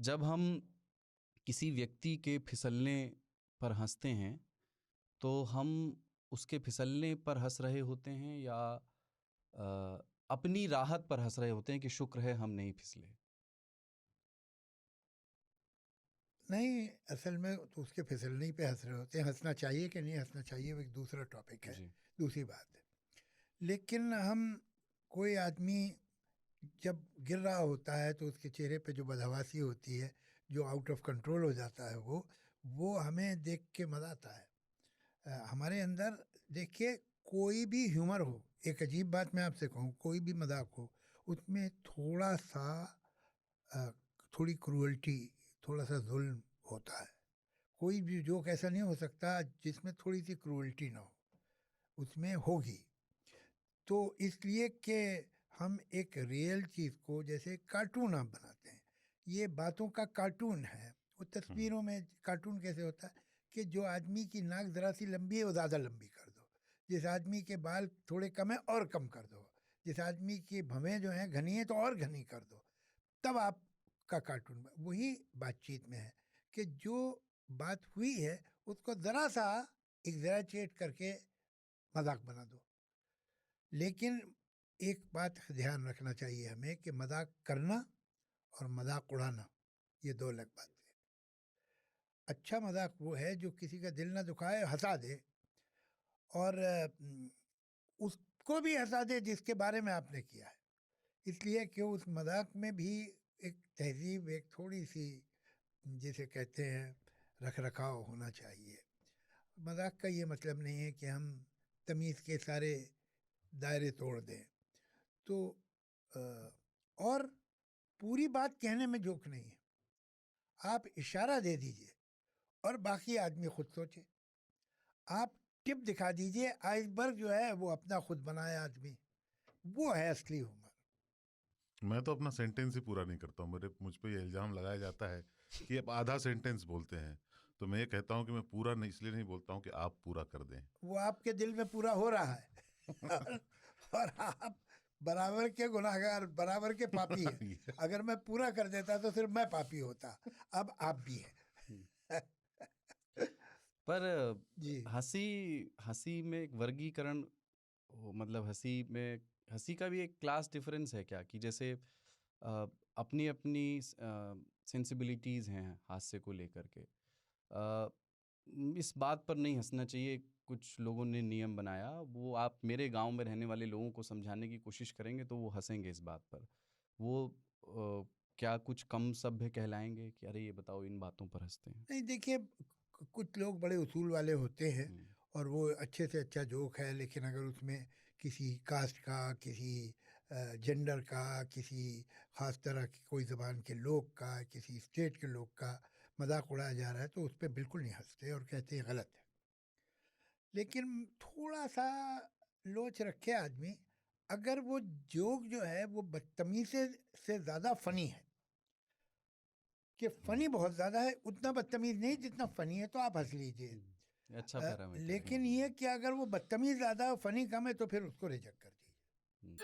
जब हम किसी व्यक्ति के फिसलने पर हंसते हैं तो हम उसके फिसलने पर हंस रहे होते हैं या अपनी राहत पर हंस रहे होते हैं कि शुक्र है हम नहीं फिसले। नहीं, असल में तो उसके फिसलने पे हंस रहे होते हैं। हंसना चाहिए कि नहीं हंसना चाहिए वो एक दूसरा टॉपिक है, जी। दूसरी बात है। लेकिन हम कोई आदमी जब गिर रहा होता है तो उसके चेहरे पे जो बदहवासी होती है, जो आउट ऑफ कंट्रोल हो जाता है, वो हमें देख के मज़ा आता है। हमारे अंदर देखिए, कोई भी ह्यूमर हो, एक अजीब बात मैं आपसे कहूँ, कोई भी मजाक हो, उसमें थोड़ा सा अ, थोड़ी क्रूअल्टी, थोड़ा सा जुल्म होता है। कोई भी जोक ऐसा नहीं हो सकता जिसमें थोड़ी सी क्रूअल्टी ना हो, उसमें होगी। तो इसलिए कि हम एक रियल चीज़ को जैसे कार्टून आप बनाते हैं, ये बातों का कार्टून है। वो तस्वीरों में कार्टून कैसे होता है कि जो आदमी की नाक ज़रा सी लंबी है वो ज़्यादा लंबी कर दो, जिस आदमी के बाल थोड़े कम है और कम कर दो, जिस आदमी की भवें जो हैं घनी है तो और घनी कर दो, तब आपका कार्टून। वही बातचीत में है कि जो बात हुई है उसको ज़रा सा एग्जैचुएट करके मजाक बना दो। लेकिन एक बात ध्यान रखना चाहिए हमें कि मजाक करना और मजाक उड़ाना ये दो अलग बात है। अच्छा मजाक वो है जो किसी का दिल ना दुखाए, हंसा दे, और उसको भी हंसा दे जिसके बारे में आपने किया है। इसलिए कि उस मजाक में भी एक तहजीब, एक थोड़ी सी जिसे कहते हैं रख रखाव होना चाहिए। मजाक का ये मतलब नहीं है कि हम तमीज़ के सारे दायरे तोड़ दें। तो अ, और पूरी बात कहने में जोक नहीं है, आप इशारा दे दीजिए और बाकी आदमी खुद सोचे। आप टिप दिखा दीजिए, आइसबर्ग जो है वो अपना खुद बनाया आदमी, वो है असली ह्यूमर। मैं तो अपना सेंटेंस ही पूरा नहीं करता हूँ। मुझ पे ये इल्ज़ाम लगाया जाता है कि आप आधा सेंटेंस बोलते हैं, तो मैं ये कहता हूँ कि मैं पूरा नहीं, इसलिए नहीं बोलता हूँ कि आप पूरा कर दें। वो आपके दिल में पूरा हो रहा है और आप बराबर के गुनाहगार, बराबर के पापी हैं। अगर मैं पूरा कर देता तो सिर्फ मैं पापी होता, अब आप भी हैं। पर जी हंसी हंसी में एक वर्गीकरण मतलब हंसी का भी एक क्लास डिफरेंस है क्या कि जैसे अपनी अपनी सेंसिबिलिटीज़ हैं हास्य को लेकर के। इस बात पर नहीं हंसना चाहिए, कुछ लोगों ने नियम बनाया, वो आप मेरे गांव में रहने वाले लोगों को समझाने की कोशिश करेंगे तो वो हंसेंगे इस बात पर। वो क्या कुछ कम सभ्य कहलाएंगे कि अरे ये बताओ इन बातों पर हंसते हैं। नहीं, देखिए, कुछ लोग बड़े उसूल वाले होते हैं और वो अच्छे से अच्छा जोक है, लेकिन अगर उसमें किसी कास्ट का, किसी जेंडर का, किसी ख़ास तरह की कोई ज़बान के लोग का, किसी स्टेट के लोग का मजाक उड़ाया जा रहा है तो उस पर बिल्कुल नहीं हंसते और कहते हैं गलत है। लेकिन थोड़ा सा लोच रखे आदमी, अगर वो जोक जो है वो बदतमीज़ी से ज़्यादा फ़नी है, कि फ़नी बहुत ज़्यादा है, उतना बदतमीज़ नहीं जितना फ़नी है, तो आप हंस लीजिए। अच्छा पैरामीटर है। लेकिन ये कि अगर वो बदतमीज़ ज़्यादा फ़नी कम है तो फिर उसको रिजेक्ट कर दीजिए। हम्म।